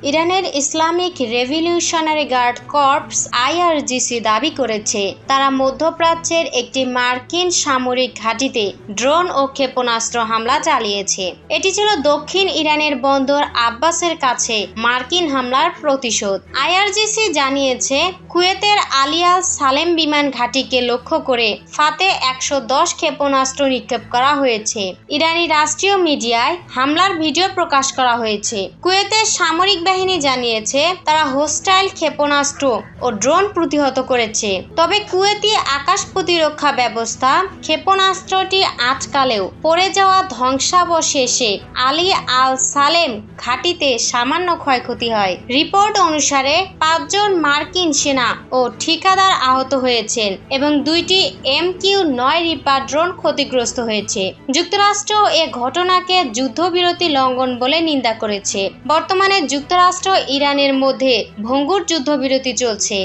ইরানের Islamic revolutionary guard corps IRGC দাবি করেছে তারা মধ্যপ্রাচ্যের একটি মার্কিন সামরিক ঘাঁটিতে ড্রোন ও ক্ষেপণাস্ত্র হামলা চালিয়েছে। এটি ছিল দক্ষিণ ইরানের বন্দর আব্বাসের কাছে মার্কিন হামলার প্রতিশোধ। আইআরজিসি জানিয়েছে কুয়েতের আলিয়াল সালেম বিমান ঘাঁটিকে লক্ষ্য করে ফাতে 110 ক্ষেপণাস্ত্র নিক্ষেপ করা হয়েছে। ইরানি রাষ্ট্রীয় মিডিয়ায় হামলার ভিডিও প্রকাশ করা হয়েছে। কুয়েতের সামরিক বাহিনী জানিয়েছে তারা হোস্টাইল ক্ষেপণাস্ত্র ও ড্রোন প্রতিহত করেছে। তবে কুয়েতি আকাশ প্রতিরক্ষা ব্যবস্থা ক্ষেপণাস্ত্রটি আটকালেও পড়ে যাওয়া ধ্বংসাবশেষে আলী আল সালেম ঘাঁটিতে সামান্য ক্ষয়ক্ষতি হয়। রিপোর্ট অনুসারে 5 জন মার্কিন সেনা ও ঠিকাদার আহত হয়েছেন এবং 2টি MQ-9 রিপার ড্রোন ক্ষতিগ্রস্ত হয়েছে। যুক্তরাষ্ট্র এ ঘটনাকে যুদ্ধবিরতি লঙ্ঘন বলে নিন্দা করেছে। বর্তমানে যুক্তরাষ্ট্র ইরানের মধ্যে ভঙ্গুর যুদ্ধবিরতি চলছে।